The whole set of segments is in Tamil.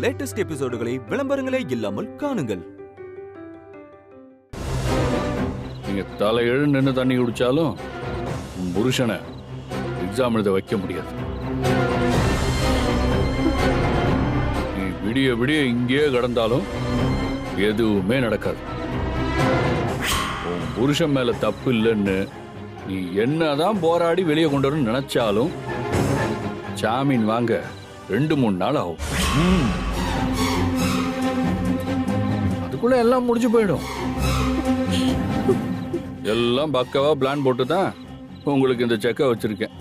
லேட்டஸ்ட் எபிசோடுகளை விளம்பரங்களே இல்லாமல் காணுங்கள். நீங்க தலையெழு நின்று தண்ணி குடிச்சாலும் புருஷனை எக்ஸாம் எழுத வைக்க முடியாது. நீ விடிய விடிய இங்கேயே கிடந்தாலும் எதுவுமே நடக்காது. உன் புருஷன் மேல தப்பு இல்லைன்னு நீ என்னதான் போராடி வெளியே கொண்டு வரணும்னு நினைச்சாலும் ஜாமீன் வாங்க 2-3 நாள் ஆகும். அதுக்குள்ள எல்லாம் முடிஞ்சு போயிடும். எல்லாம் பக்காவா பிளான் போட்டு தான் உங்களுக்கு இந்த செக்கை வச்சிருக்கேன்.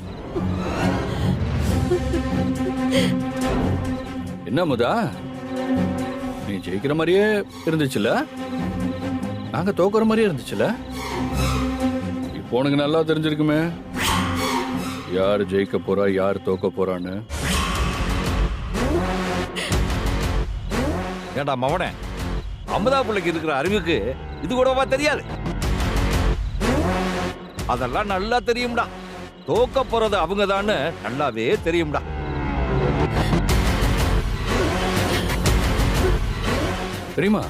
என்ன முதா, நீ ஜெயிக்கிற மாதிரியே இருந்துச்சுல, நாங்க தோக்குற மாதிரியே இருந்துச்சுல. இப்போ உனக்கு நல்லா தெரிஞ்சிருக்குமே யார் ஜெயிக்க போறா யார் தோக்க போறான்னு. ஏண்டா மவனே, அமுதா பிள்ளைக்கு இருக்கிற அறிவுக்கு இது கூடவா தெரியாது? அதெல்லாம் நல்லா தெரியும்டா. தோக்க போறது அவங்கதான்னு நல்லாவே தெரியும்டா. தெரியுமா,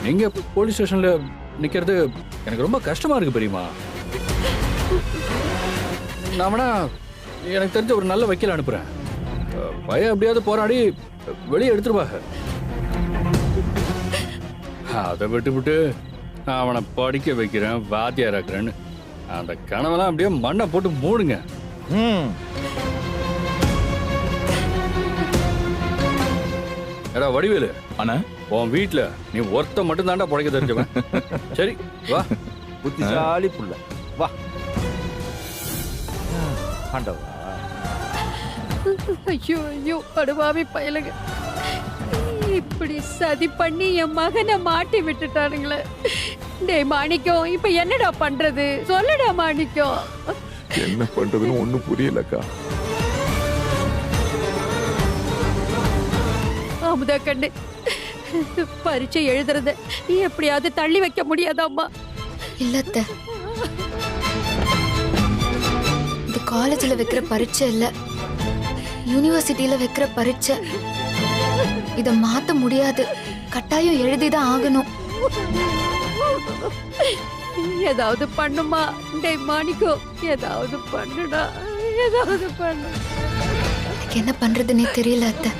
நீங்க போலீஸ் ஸ்டேஷன்ல நிக்கிறது எனக்கு ரொம்ப கஷ்டமா இருக்கு பெரியமா. நான் வேணா எனக்கு தெரிஞ்ச ஒரு நல்ல வக்கீல் அனுப்புறேன். பையன் எப்படியாவது போராடி வெளியே எடுத்துருவாங்க. அதை விட்டு அவனை படிக்க வைக்கிறேன் வாத்தியார் ஆக்குறேன்னு அந்த கனவெல்லாம் அப்படியே மண்ணை போட்டு மூடுங்க. எடா வடிவேலு அண்ணா, உன் வீட்டுல நீ ஒருத்த மட்டும் தாண்டா படைக்க தெரிஞ்சவன். சரி வா, புத்திசாலி புள்ள வா. ஆண்டவா, ஐயோ ஐயோ படுவாவி பயலுங்க, இப்படி சதி பண்ணி என் மகனை மாட்டி விட்டுட்டானுங்களே. டேய் மாணிக்கம், இப்ப என்னடா பண்றது சொல்லுடா மாணிக்கம். என்ன பண்றதுன்னு ஒண்ணும் புரியலக்கா. அமுதா கண்ணு, பரீட்சை எழுதுறத எப்படியாவது தள்ளி வைக்க முடியாதாம்மா? இல்லத்த, இது காலேஜ்ல வைக்கிற பரீட்சை இல்ல, யூனிவர்சிட்டியில வைக்கிற பரீட்சை. இத மாத்த முடியாது, கட்டாயம் எழுதிதான் ஆகணும். ஏதாவது பண்ணுமா? டேய் மாணிக்கம், ஏதாவது பண்ணுடா, ஏதாவது பண்ணு. எனக்கு என்ன பண்றதுன்னே தெரியல அத்தை.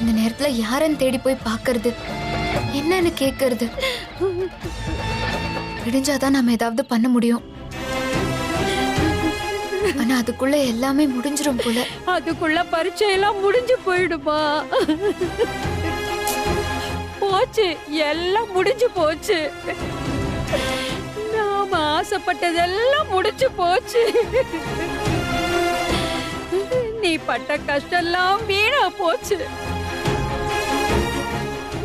இந்த நேரத்துல யாரன்னு தேடி போய் பாக்குறது, என்னன்னு கேக்குறது? விடிஞ்சாதான் நாம ஏதாவது பண்ண முடியும். ஆனா அதுக்குள்ள எல்லாமே முடிஞ்சிரும் போல. அதுக்குள்ள பரீட்சை எல்லாம் முடிஞ்சு போயிடுமா? போச்சு, எல்லாம் முடிஞ்சு போச்சு. நாம ஆசைப்பட்டதெல்லாம் முடிஞ்சு போச்சு. நீ பட்ட கஷ்டம்லாம் வீணா போச்சு.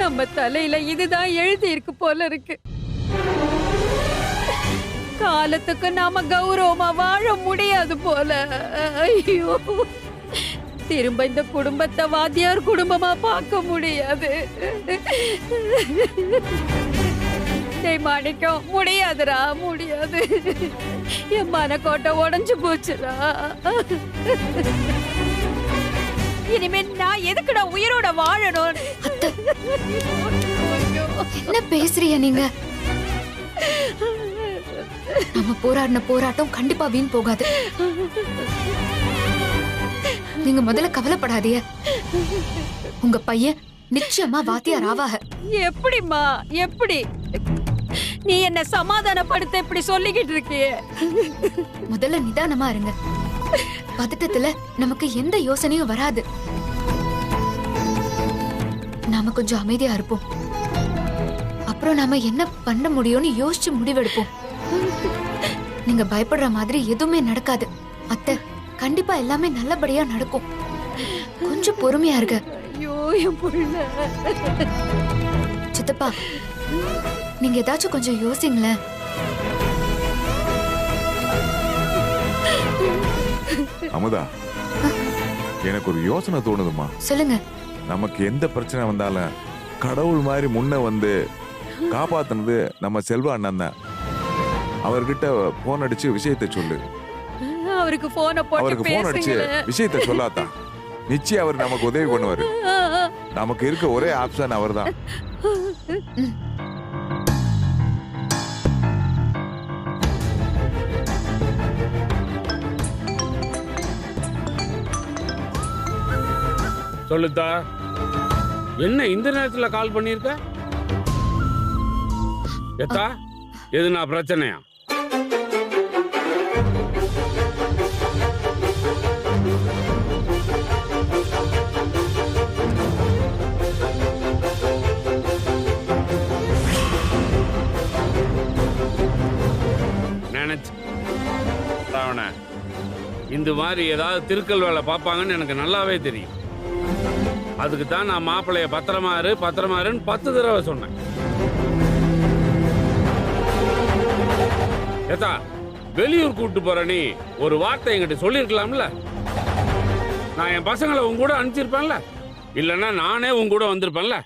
நம்ம தலையில இதுதான் எழுதி இருக்கு போல இருக்கு. காலத்துக்கு நாம கௌரவமா வாழ முடியாது போல. ஐயோ, திரும்ப இந்த குடும்பத்தை வாத்தியார் குடும்பமா பார்க்க முடியாது. டேய் மாணிக்கம், முடியாதுடா, முடியாது. என் மனக்கோட்டை உடைஞ்சு போச்சுடா. இனிமே நான் எதுக்குடா உயிரோட வாழணும்? என்ன பேசுறீங்க நீங்க? நம்ம போராடின போராட்டம் கண்டிப்பா வீண் போகாது. நீங்க முதல்ல கவலைப்படாதீங்க. உங்க பையன் நிச்சயமா வாத்தியார் ஆவாக. எப்படிமா? எப்படி? நீ என்ன சமாதானப்படுத்த இப்படி சொல்லிக்கிட்டு இருக்கியே? முதல்ல நிதானமா இருங்க. பதட்டத்துல நமக்கு எந்த யோசனையும் வராது. நாம கொஞ்சம் அமைதியா இருப்போம். அப்புறம் நாம என்ன பண்ண முடியும்னு யோசிச்சு முடிவெடுப்போம். நீங்க பயப்படுற மாதிரி எதுவுமே நடக்காது அத்தை. கண்டிப்பா எல்லாமே நல்லபடியா நடக்கும். கொஞ்சம் பொறுமையா இருங்க. ஐயோ என் புள்ள. சித்தப்பா, நீங்க ஏதாச்சும் கொஞ்சம் யோசிங்களேன். அமுதா, எனக்கு ஒரு யோசனை தோணுதுமா. சொல்லுங்க. நமக்கு எந்த பிரச்சனை வந்தாலும் கடவுள் மாதிரி முன்ன வந்து காப்பாத்துனது நம்ம செல்வா அண்ணன் தான். அவர்கிட்ட போன் அடிச்சு விஷயத்தை சொல்லு. அவருக்கு போனை போட்டு அவருக்கு போன் அடிச்சு பேசுங்களேன். விஷயத்த சொல்லாதா. நிச்சயம் அவர் நமக்கு உதவி பண்ணுவாரு. நமக்கு இருக்க ஒரே ஆப்ஷன் அவர்தான். சொல்லுத்தா, என்ன இந்த நேரத்துல கால் பண்ணிருக்க? எத்தா, எதுனா பிரச்சனையா? நினைச்சு இந்த மாதிரி ஏதாவது திருக்கல் வேலை பார்ப்பாங்கன்னு எனக்கு நல்லாவே தெரியும். அதுக்கு தான் நான் மாப்பிள்ளைய பத்திரமாரு 10 தடவை சொன்னேன். ஏத்தா, வெளியூர் கூட்டு போற நீ ஒரு வார்த்தை என்கிட்ட சொல்லிருக்கலாம்ல. நான் என் பசங்களை உன் கூட அனுப்பிச்சிருப்பேன்ல, இல்லைன்னா நானே உன் கூட வந்திருப்பேன்ல.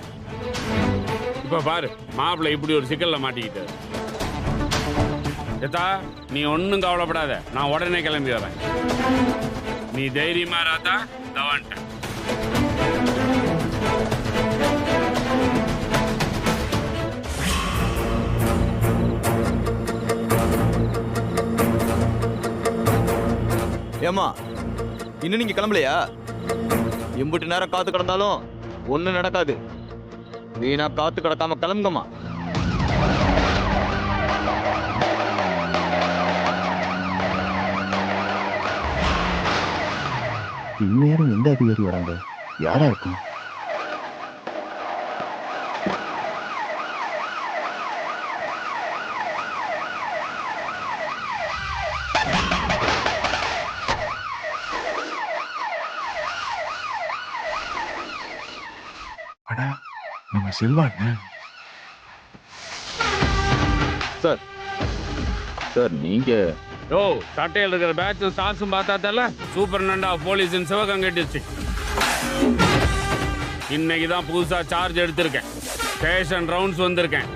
இப்ப பாரு, மாப்பிள்ளை இப்படி ஒரு சிக்கல்ல மாட்டிக்கிட்டாரு. ஏத்தா, நீ ஒன்னும் கவலைப்படாத, நான் உடனே கிளம்பி வரேன். நீ தைரியமா ராத்தா, தவான்ட்ட. ஏமா, இன்னும் நீங்க கிளம்பலையா? எம்பிட்டு நேரம் காத்து கிடந்தாலும் ஒண்ணும் நடக்காது. வீணா காத்து கிடக்காம கிளம்புங்கம்மா. இந்நேரம் எந்த அதிகாரி வராங்க? யாரா இருக்கும்? அடா, நம்ம செல்வாங்க. சார், சார் நீங்க ஓ, சட்டையில் இருக்கிற பேட்சும் ஸ்டார்ஸும் பார்த்தாத்தல superintendent of police in Sivaganga district. இன்னைக்கு தான் புதுசா சார்ஜ் எடுத்திருக்கேன். ஸ்டேஷன் ரவுண்ட்ஸ் வந்திருக்கேன்.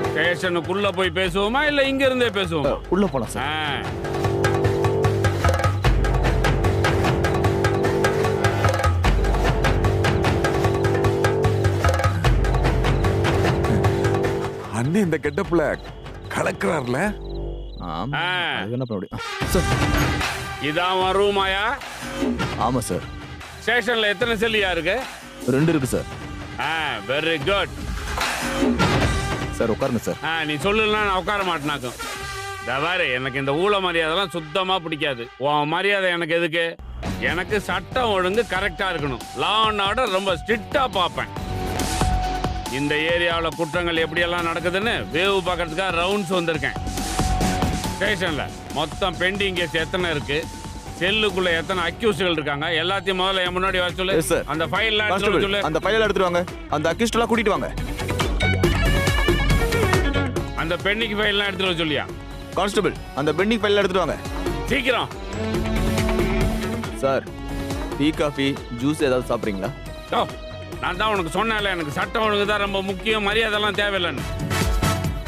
ஸ்டேஷனுக்குள்ள போய் பேசுவோமா இல்ல இங்க இருந்தே பேசுவோமா? உள்ள போலாம் சார். அண்ணே இந்த கெட்டப்ல கலக்குறார்ல. ஆமா, அது என்ன பண்ண முடியும்? இதான் உன் ரூமாயா? ஆமா சார். ஸ்டேஷன்ல எத்தனை செல்லியா இருக்கு? 2 இருக்கு சார். Very good sir. உட்காருங்க சார். நீ சொல்லலன்னா நான் உட்கார மாட்டேனாக்கும். தவாரு, எனக்கு இந்த ஊழ மரியாதைலாம் சுத்தமா பிடிக்காது. உன் மரியாதை எனக்கு எதுக்கு? எனக்கு சட்டம் ஒழுங்கு கரெக்டா இருக்கணும். லா அண்ட் ஆர்டர் ரொம்ப ஸ்ட்ரிக்டா பார்ப்பேன். இந்த ஏரியாவில் குற்றங்கள் எப்படியெல்லாம் நடக்குதுன்னு வேவு பார்க்கறதுக்காக ரவுண்ட்ஸ் வந்திருக்கேன். ஸ்டேஷன்ல மொத்தம் பெண்டிங் கேஸ் எத்தனை இருக்கு, செல்லுக்குள்ள எத்தனை அக்யூஸ்டுகள் இருக்காங்க, எல்லாத்தையும் முதல்ல என் முன்னாடி வர சொல்லு. அந்த ஃபைல்லாம் எடுத்து சொல்லு. அந்த ஃபைல் எடுத்துட்டு வாங்க. அந்த அக்யூஸ்ட் எல்லாம் கூட்டிட்டு வாங்க. அந்த பெண்டிங் ஃபைல்லாம் எடுத்துட்டு வர சொல்லியா? கான்ஸ்டபிள், அந்த பெண்டிங் ஃபைல் எடுத்துட்டு வாங்க சீக்கிரம். சார், டீ காஃபி ஜூஸ் ஏதாவது சாப்பிட்றீங்களா? ஓ, நான் தான் உனக்கு சொன்னேன்ல, எனக்கு சட்டம் ஒழுங்கு தான் ரொம்ப முக்கியம், மரியாதைலாம் தேவையில்லைன்னு.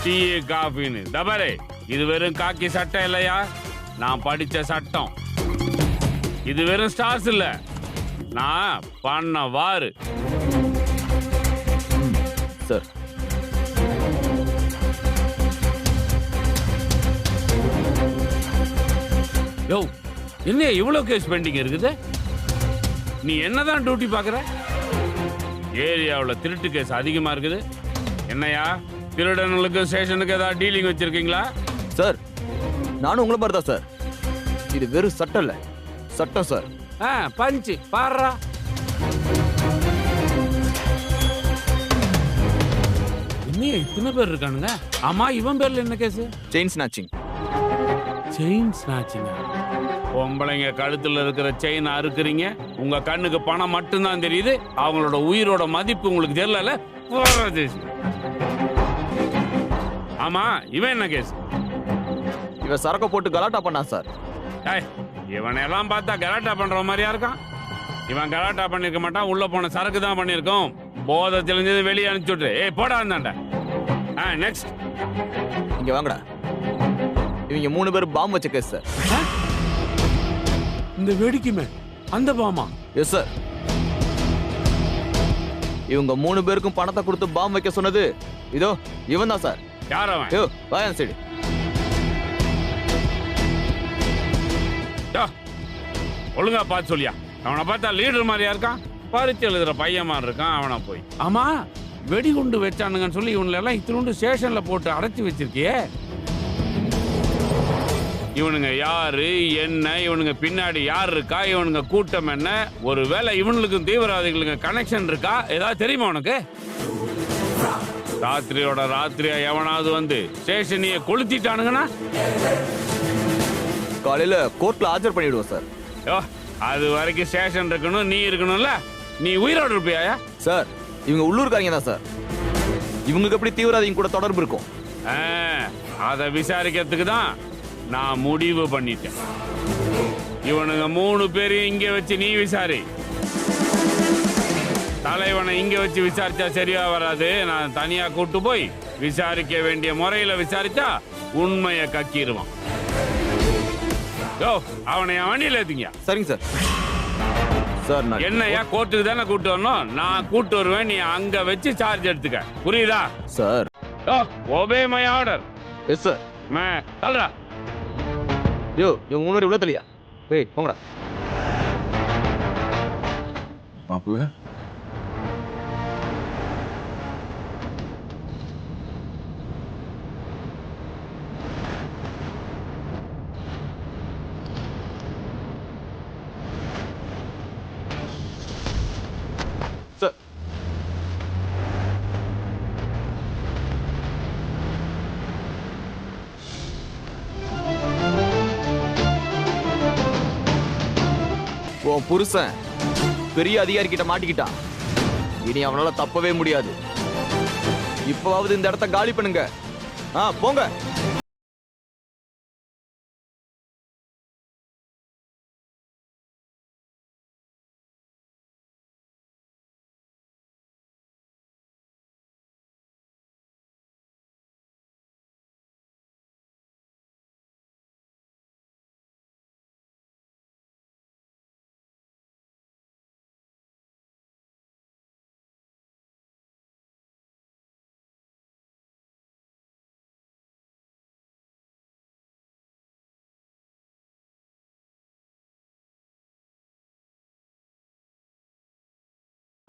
டீ காஃபின்னு தபாரே, இது வெறும் காக்கி சட்டம் இல்லையா, நான் படிச்ச சட்டம். இது வெறும் ஸ்டார்ஸ் இல்ல, நான் பண்ண வாரு. சார், யோ, என்ன இவ்வளவு கேஸ் பெண்டிங் இருக்குது? நீ என்னதான் டியூட்டி பாக்குற? ஏரியாவில் திருட்டு கேஸ் அதிகமா இருக்குது. என்னையா, திருடனுக்கு ஸ்டேஷனுக்கு ஏதாவது டீலிங் வச்சிருக்கீங்களா? சார், நானும் உங்களை மாதிரி தான் சார். இது வெறும் சட்டம் இல்ல, சட்டம் சார். பஞ்சு பாடுறா. என்ன இத்தனை பேர் இருக்கானுங்க? ஆமா, இவன் பேர்ல என்ன case? Chain snatching. Chain snatching. பொம்பளைங்க கழுத்துல இருக்கிற செயின் அறுக்குறீங்க, உங்க கண்ணுக்கு பணம் மட்டும்தான் தெரியுது, அவங்களோட உயிரோட மதிப்பு உங்களுக்கு தெரியல. ஆமா, இவன் என்ன கேஸ்? இவன் சரக்க போட்டு கலாட்டா பண்ணான் சார். இவனெல்லாம் பார்த்தா கலாட்டா பண்ற மாதிரியா இருக்கான். இவன் கலாட்டா பண்ணிருக்க மாட்டான், உள்ள போன சரக்கு தான் பண்ணிருக்கோம். போதை தெரிஞ்சது வெளியே அனுப்பிச்சுட்டு போடா இருந்தாண்ட. நெக்ஸ்ட் இங்க வாங்கடா. இவங்க 3 பேர் பாம்பு வச்ச கேஸ் சார். இந்த வேடிக்கைமே அந்த பாமா? Yes sir. இவங்க 3 பேருக்கும் பணத்தை கொடுத்து பாம் வைக்க சொன்னது இதோ இவன் தான் சார். யார் அவன்? யோ வாயன் சைடு. ஒழுங்கா பார்த்து சொல்லியா. அவனை பார்த்தா லீடர் மாதிரியா இருக்கான், பரிச்சு எழுதுற பையன் மாதிரி இருக்கான். அவனை போய் ஆமா வெடிகுண்டு வச்சானுங்கன்னு சொல்லி இவனெல்லாம் இத்தினுண்டு ஸ்டேஷன்ல போட்டு அடைச்சி வச்சிருக்கியே. இவனுங்க யாரு என்ன, இவனுங்க பின்னாடி யார் இருக்கா, இவனுங்க கூட்டம் என்ன, ஒருவேளை இவனுக்கும் தீவிரவாதிகளுக்கு கனெக்ஷன் இருக்கா, ஏதாவது தெரியுமா உனக்கு? ராத்திரியோட ராத்திரியா எவனாவது வந்து ஸ்டேஷனையே கொளுத்திட்டானுங்கன்னா காலையில கோர்ட்ல ஆஜர் பண்ணிடுவோம் சார். அது வரைக்கும் ஸ்டேஷன் இருக்கணும், நீ இருக்கணும்ல. நீ உயிரோடு இருப்பியாயா? சார் இவங்க உள்ளூர்காரங்க தான் சார். இவங்களுக்கு எப்படி தீவிரவாதிங்க கூட தொடர்பு இருக்கும்? அதை விசாரிக்கிறதுக்கு தான் நான் முடிவு பண்ணிட்டேன். இவனுங்க 3 பேரையும் இங்க வச்சு நீ விசாரி. தலைவனை இங்க வச்சு விசாரிச்சா சரியா வராது. நான் தனியா கூட்டு போய் விசாரிக்க வேண்டிய முறையில விசாரிச்சா உண்மையை கக்கிடுவான். அவனை வண்டியில் ஏத்திங்க. சரிங்க சார். சார் நான் என்னையா கோர்ட்டுக்கு தானே கூட்டு வரணும், நான் கூட்டு வருவேன். நீ அங்க வச்சு சார்ஜ் எடுத்துக்க, புரியுதா? Sir obey my order. Yes sir. சொல்றா. யோ இவங்க 3 இவ்வளோ தெளியா? வெயிட் போங்கடா. மாப்பிள்ள சார் உன் புருஷன் பெரிய அதிகாரி கிட்ட மாட்டிக்கிட்டான். இனி அவனால தப்பவே முடியாது. இப்பவாவது இந்த இடத்த காலி பண்ணுங்க. போங்க.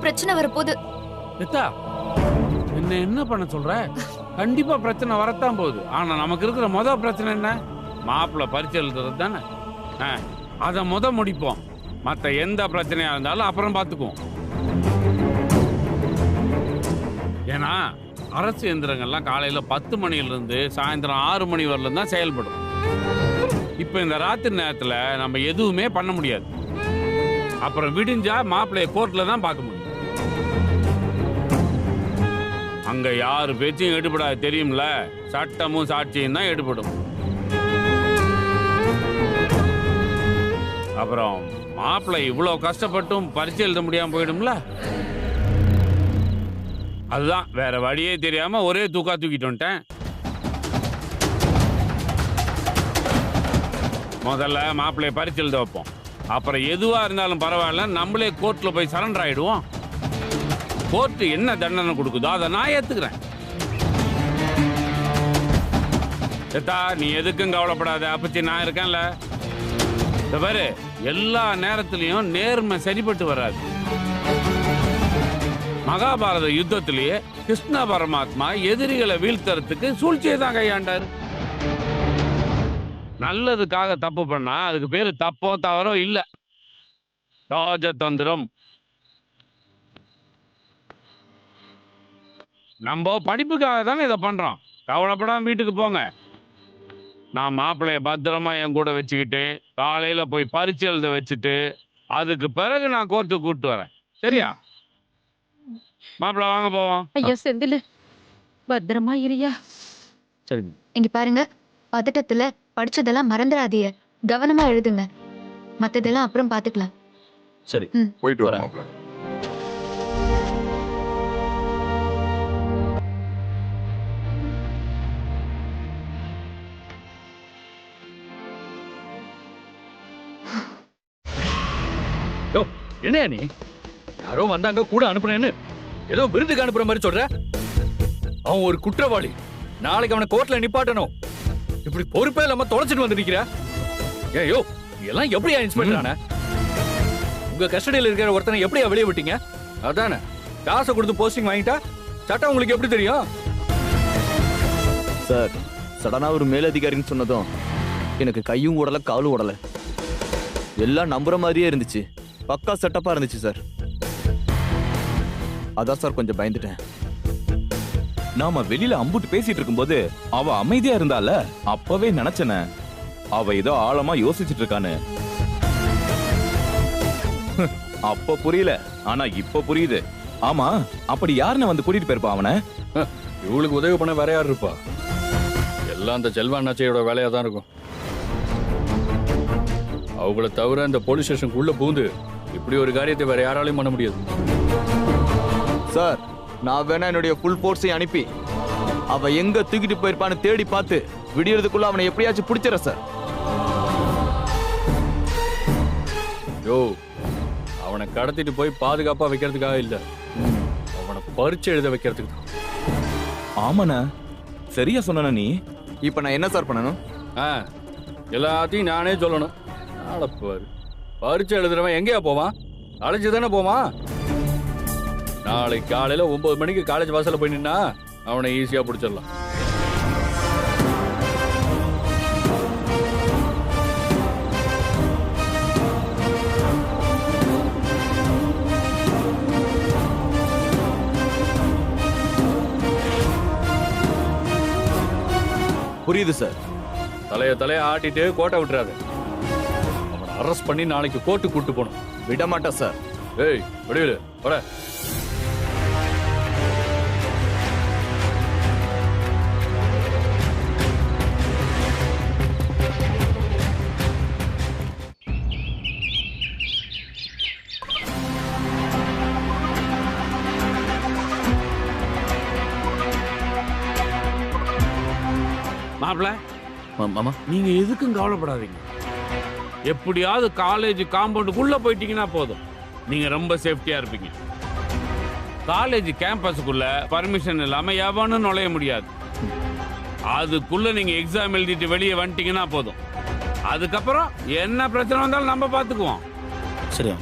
பிரச்சனை வரப்போகுது. என்ன பண்ண சொல்ற? கண்டிப்பா பிரச்சனை வரத்தான் போகுது. ஆனா நமக்கு இருக்கிற முதல் பிரச்சனை என்ன? மாப்பிள்ள பரிச்சை எழுதுறது தானே. அதை முடிப்போம். மற்ற எந்த பிரச்சனையா இருந்தாலும் அப்புறம் பார்த்துக்குவோம். ஏன்னா அரசு எந்திரங்கள்லாம் காலையில 10 மணிலிருந்து சாயந்தரம் 6 மணி வரலும் தான் செயல்படும். இப்ப இந்த ராத்திரி நேரத்துல நம்ம எதுவுமே பண்ண முடியாது. அப்புறம் விடிஞ்சா மாப்பிள்ளைய கோர்ட்ல தான் பார்க்க முடியும். அங்க யாரு பேச்சும் எடுபடாது, தெரியும்ல. சட்டமும் சாட்சியும் தான் எடுபடும். அப்புறம் மாப்பிள்ளை இவ்வளவு கஷ்டப்பட்டும் பரிச்சை எழுத முடியாம போயிடும்ல. அதுதான் வேற வழியே தெரியாம ஒரே தூக்கிட்டு வந்துட்டேன். முதல்ல மாப்பிள்ளைய பரிச்சை எழுத வைப்போம். அப்புறம் எதுவா இருந்தாலும் பரவாயில்ல, நம்மளே கோர்ட்ல போய் சரண்டர் ஆயிடுவோம். கோர்ட்டு என்ன தண்டனை கொடுக்குதோ அதை நான் ஏத்துக்கிறேன். நீ எதுக்கும் கவலைப்படாத, அப்பச்சி நான் இருக்கேன்ல. பாரு, எல்லா நேரத்திலையும் நேர்மை சரிப்பட்டு வராது. மகாபாரத யுத்தத்திலேயே கிருஷ்ண பரமாத்மா எதிரிகளை வீழ்த்துறதுக்கு சூழ்ச்சியை தான் கையாண்டாரு. நல்லதுக்காக தப்பு பண்ணா அதுக்கு பேரு தப்போ தவறோ இல்ல, ராஜதந்திரம். நம்ம படிப்புக்காக தானே இதை பண்றோம். கவலைப்படாம வீட்டுக்கு போங்க. நான் மாப்பிள்ளைய பத்திரமா என் கூட வச்சுக்கிட்டு காலையில போய் பரிச்சை எழுத வச்சுட்டு அதுக்கு பிறகு நான் கோர்ட்டுக்கு கூப்பிட்டு வரேன். சரியா? மாப்பிள்ளை வாங்க போவோம். ஐயா செந்தில், பத்திரமா இருயா. சரி. இங்க பாருங்க, பதட்டத்துல படிச்சதெல்லாம் மறந்துடாதீங்க. கவனமா எழுதுங்க. மத்ததெல்லாம் அப்புறம் பாத்துக்கலாம். சரி, போயிட்டு வரேன் மாப்பிள்ள. யோ என்னையா நீ யாரோ வந்தாங்க கூட அனுப்புனேன்னு ஏதோ விருதுக்கு அனுப்புற மாதிரி சொல்ற. அவன் ஒரு குற்றவாளி. நாளைக்கு அவனை கோர்ட்ல நிப்பாட்டணும். இப்படி பொறுப்பே இல்லாம தொலைச்சிட்டு வந்து நிக்கிற. ஏயோ எல்லாம் எப்படியா இன்ஸ்பெக்டர் ஆன? உங்க கஸ்டடியில் இருக்கிற ஒருத்தனை எப்படியா வெளியே விட்டீங்க? அதானே காசை கொடுத்து போஸ்டிங் வாங்கிட்டா சட்டம் உங்களுக்கு எப்படி தெரியும்? சார் சடனா ஒரு மேலதிகாரின்னு சொன்னதும் எனக்கு கையும் ஓடல காலும் ஓடல. எல்லாம் நம்புற மாதிரியே இருந்துச்சு. பக்கா செட்டப்பா இருந்துச்சு சார். அதான் சார் கொஞ்சம் பயந்துட்டேன். நாம வெளியில அம்புட்டு பேசிட்டு இருக்கும்போது அவ அமைதியா இருந்தால அப்பவே நினைச்சன அவ ஏதோ ஆழமா யோசிச்சுட்டு இருக்கான்னு. அப்ப புரியல, ஆனா இப்ப புரியுது. ஆமா, அப்படி யாருன்னு வந்து கூட்டிட்டு போயிருப்பா அவனை? இவளுக்கு உதவி பண்ண வேற யார் இருப்பா? எல்லாம் அந்த செல்வா அண்ணாச்சியோட வேலையா தான் இருக்கும். அவங்கள தவிர இந்த போலீஸ் ஸ்டேஷனுக்குள்ள பூந்து இப்படி ஒரு காரியத்தை வேற யாராலையும் பண்ண முடியாது. சார் நான் வேணா என்னுடைய ஃபுல் ஃபோர்ஸை அனுப்பி அவ எங்க தூக்கிட்டு போயிருப்பான்னு தேடி பார்த்து விடியறதுக்குள்ள அவனை எப்படியாச்சும் பிடிச்சிட சார். யோ அவனை கடத்திட்டு போய் பாதுகாப்பா வைக்கிறதுக்காக இல்ல, அவனை பரீட்சை எழுத வைக்கிறதுக்கு தான். ஆமாண்ணா, சரியா சொன்ன நீ. இப்ப நான் என்ன சார் பண்ணணும்? எல்லாத்தையும் நானே சொல்லணும். நாளைப்பாரு பரீட்சை எழுதுறவன் எங்கேயா போவான்? அழைச்சு தானே போவான். நாளைக்கு காலையில 9 மணிக்கு காலேஜ் வாசல்ல போய் நின்னா அவனை ஈஸியா பிடிச்சிடலாம். புரியுது சார். தலைய ஆட்டிட்டு கோட்டை விட்டுறாது. அவனை அரெஸ்ட் பண்ணி நாளைக்கு கோர்ட்டு கூட்டு போகணும். விட மாட்டேன் சார். ஏய் வடிவேலு வர. மாப்பிள மாமா நீங்க எதுக்கும் கவலைப்படாதீங்க. எப்படியாவது காலேஜ் காம்பவுண்டுக்குள்ள போயிட்டீங்கன்னா போதும், நீங்க ரொம்ப சேஃப்டியா இருப்பீங்க. காலேஜ் கேம்பஸுக்குள்ள பர்மிஷன் இல்லாம எவனும் நுழைய முடியாது. அதுக்குள்ள நீங்க எக்ஸாம் எழுதிட்டு வெளியே வந்துட்டீங்கன்னா போதும். அதுக்கப்புறம் என்ன பிரச்சனை வந்தாலும் நம்ம பார்த்துக்குவோம். சரி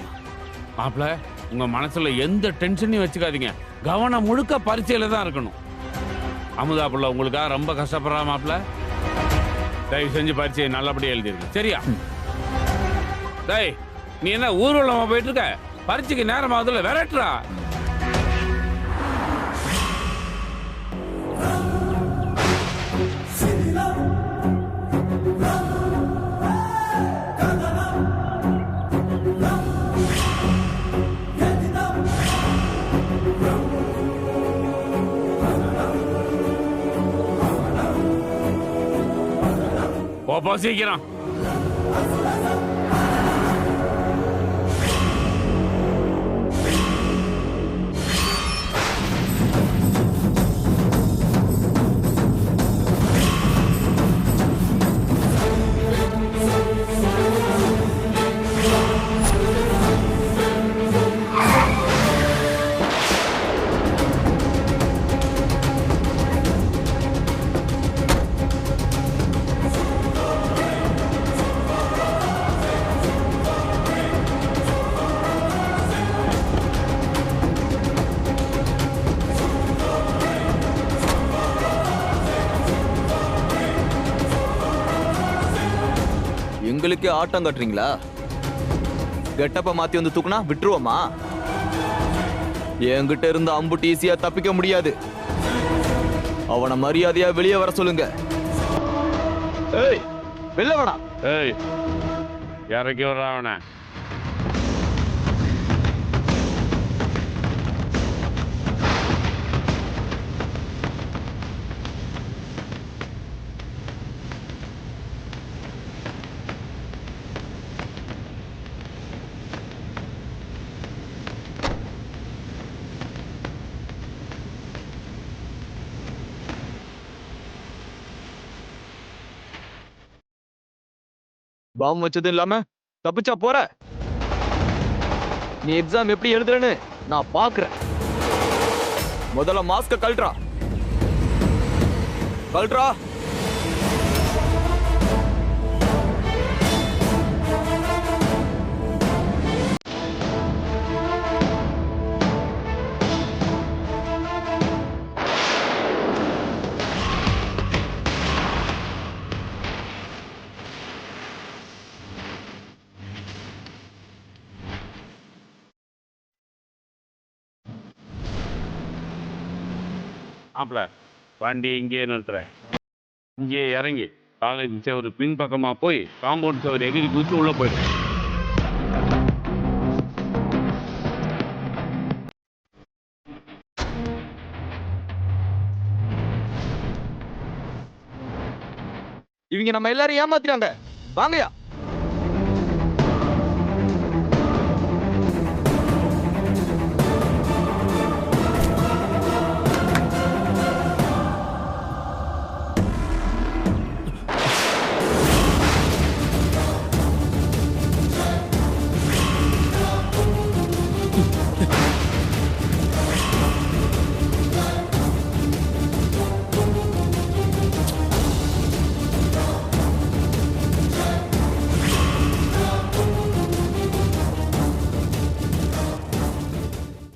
மாப்பிள உங்க மனசுல எந்த டென்ஷனையும் வச்சுக்காதீங்க. கவனம் முழுக்க பரீட்சையில தான் இருக்கணும். அமுதா புள்ள உங்களுக்காக ரொம்ப கஷ்டப்படுறா மாப்பிள. தயவு செஞ்சு பரீட்சையை நல்லபடியா எழுதிருக்கு, சரியா? டேய் நீ என்ன ஊர்வலமா போயிட்டு இருக்க? பரீட்சைக்கு நேரம் ஆகுதுல, விரட்டுறா. போ சீக்கிரம். எங்களுக்கே ஆட்டம் கட்டுறீங்களா? கெட்டப்ப மாத்தி வந்து தூக்குனா விட்டுருவோமா? என்கிட்ட இருந்து அம்புட்டு ஈஸியா தப்பிக்க முடியாது. அவனை மரியாதையா வெளியே வர சொல்லுங்க. ஏய் வெளில வாடா. ஏய் இறக்கி வர்றா அவனை. பாம் வச்சது இல்லாம தப்பிச்சா போற. நீ எக்ஸாம் எப்படி எழுதுறன்னு நான் பாக்குறேன். முதல்ல மாஸ்க கழட்றா. கழட்றா. ஆப்ல வண்டி இங்கே நிறுத்துறேன். இங்கே இறங்கி காலேஜ் செவரு பின் பக்கமா போய் காம்பவுண்ட் செவரு எகிரி குதிச்சு உள்ள போயிடும். இவங்க நம்ம எல்லாரும் ஏமாத்திட்டாங்க. வாங்கயா.